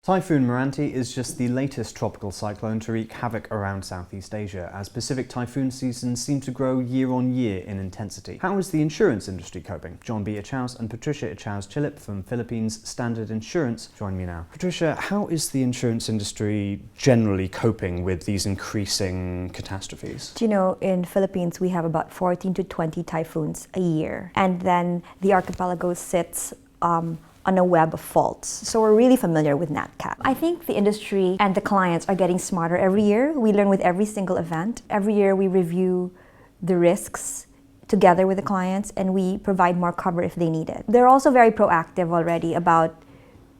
Typhoon Meranti is just the latest tropical cyclone to wreak havoc around Southeast Asia, as Pacific typhoon seasons seem to grow year on year in intensity. How is the insurance industry coping? John B. Echauz and Patricia Echauz-Chilip from Philippines Standard Insurance join me now. Patricia, how is the insurance industry generally coping with these increasing catastrophes? Do you know, in Philippines we have about 14 to 20 typhoons a year, and then the archipelago sits on a web of faults. So we're really familiar with NatCat. I think the industry and the clients are getting smarter every year. We learn with every single event. Every year we review the risks together with the clients and we provide more cover if they need it. They're also very proactive already about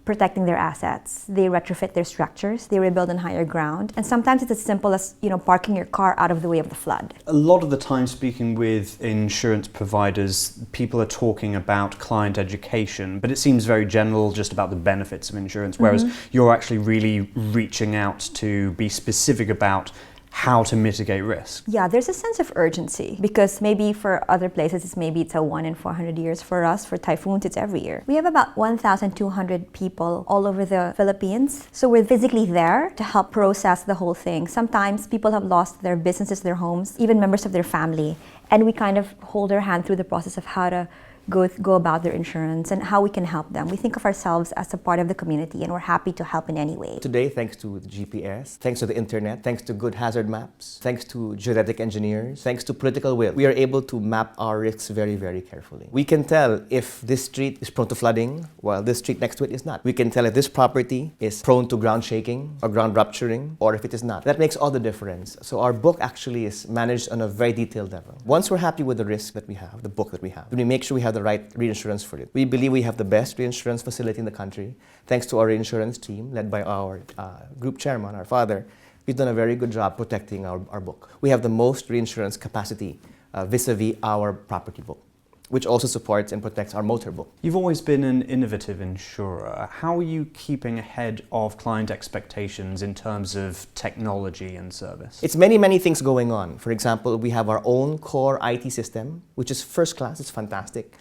protecting their assets. They retrofit their structures, they rebuild on higher ground, and sometimes it's as simple as, parking your car out of the way of the flood. A lot of the time speaking with insurance providers, people are talking about client education, but it seems very general, just about the benefits of insurance, whereas you're actually really reaching out to be specific about how to mitigate risk. Yeah, there's a sense of urgency because maybe for other places it's a 1 in 400 years. For us, for typhoons, it's every year. We have about 1,200 people all over the Philippines. So we're physically there to help process the whole thing. Sometimes people have lost their businesses, their homes, even members of their family. And we kind of hold their hand through the process of how to go about their insurance and how we can help them. We think of ourselves as a part of the community and we're happy to help in any way. Today, thanks to the GPS, thanks to the internet, thanks to good hazard maps, thanks to genetic engineers, thanks to political will, we are able to map our risks very, very carefully. We can tell if this street is prone to flooding while this street next to it is not. We can tell if this property is prone to ground shaking or ground rupturing or if it is not. That makes all the difference. So our book actually is managed on a very detailed level. Once we're happy with the risk that we have, the book that we have, we make sure we have the right reinsurance for it. We believe we have the best reinsurance facility in the country. Thanks to our reinsurance team, led by our group chairman, our father, we've done a very good job protecting our book. We have the most reinsurance capacity vis-a-vis our property book, which also supports and protects our motor book. You've always been an innovative insurer. How are you keeping ahead of client expectations in terms of technology and service? It's many, many things going on. For example, we have our own core IT system, which is first class, it's fantastic.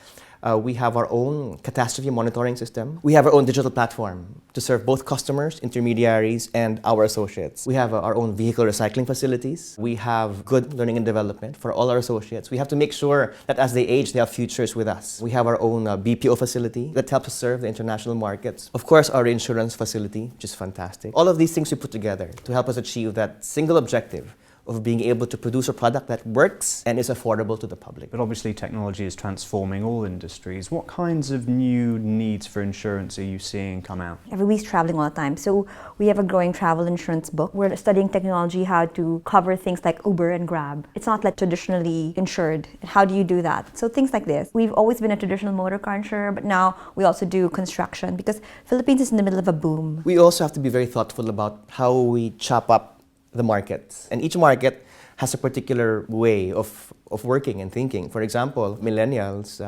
We have our own catastrophe monitoring system. We have our own digital platform to serve both customers, intermediaries, and our associates. We have our own vehicle recycling facilities. We have good learning and development for all our associates. We have to make sure that as they age, they have futures with us. We have our own BPO facility that helps us serve the international markets. Of course, our insurance facility, which is fantastic. All of these things we put together to help us achieve that single objective of being able to produce a product that works and is affordable to the public. But obviously technology is transforming all industries. What kinds of new needs for insurance are you seeing come out? Everybody's traveling all the time, so we have a growing travel insurance book. We're studying technology, how to cover things like Uber and Grab. It's not like traditionally insured. How do you do that? So things like this. We've always been a traditional motor car insurer, but now we also do construction because Philippines is in the middle of a boom. We also have to be very thoughtful about how we chop up the markets. And each market has a particular way of working and thinking. For example, millennials,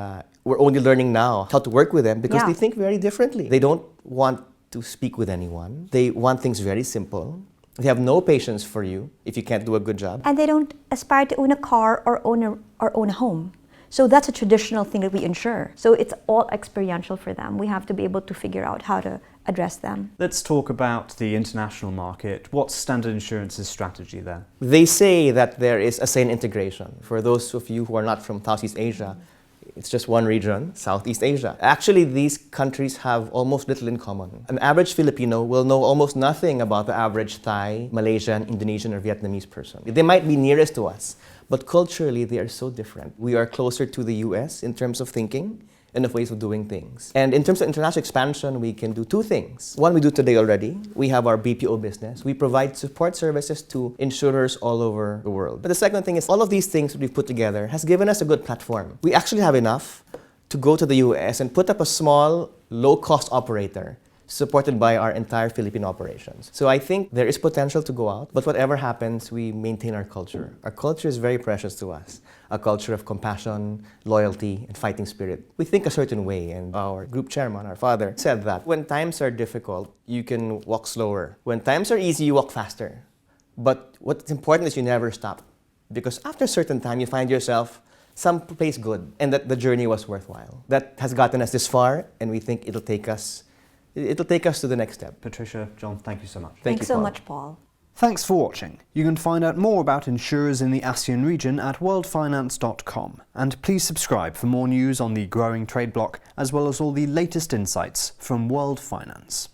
we're only learning now how to work with them because they think very differently. They don't want to speak with anyone. They want things very simple. They have no patience for you if you can't do a good job. And they don't aspire to own a car or own a home. So that's a traditional thing that we insure. So it's all experiential for them. We have to be able to figure out how to address them. Let's talk about the international market. What's Standard Insurance's strategy there? They say that there is a sane integration. For those of you who are not from Southeast Asia, it's just one region, Southeast Asia. Actually, these countries have almost little in common. An average Filipino will know almost nothing about the average Thai, Malaysian, Indonesian, or Vietnamese person. They might be nearest to us, but culturally, they are so different. We are closer to the US in terms of thinking and of ways of doing things. And in terms of international expansion, we can do two things. One we do today already. We have our BPO business. We provide support services to insurers all over the world. But the second thing is all of these things that we've put together has given us a good platform. We actually have enough to go to the US and put up a small, low-cost operator supported by our entire Philippine operations. So I think there is potential to go out, but whatever happens, we maintain our culture. Our culture is very precious to us, a culture of compassion, loyalty, and fighting spirit. We think a certain way, and our group chairman, our father, said that when times are difficult, you can walk slower. When times are easy, you walk faster. But what's important is you never stop, because after a certain time, you find yourself someplace good, and that the journey was worthwhile. That has gotten us this far, and we think it'll take us it'll take us to the next step. Patricia, John, thank you so much. Thank Thanks you, so Paul. much, Paul. Thanks for watching. You can find out more about insurers in the ASEAN region at worldfinance.com. And please subscribe for more news on the growing trade bloc, as well as all the latest insights from World Finance.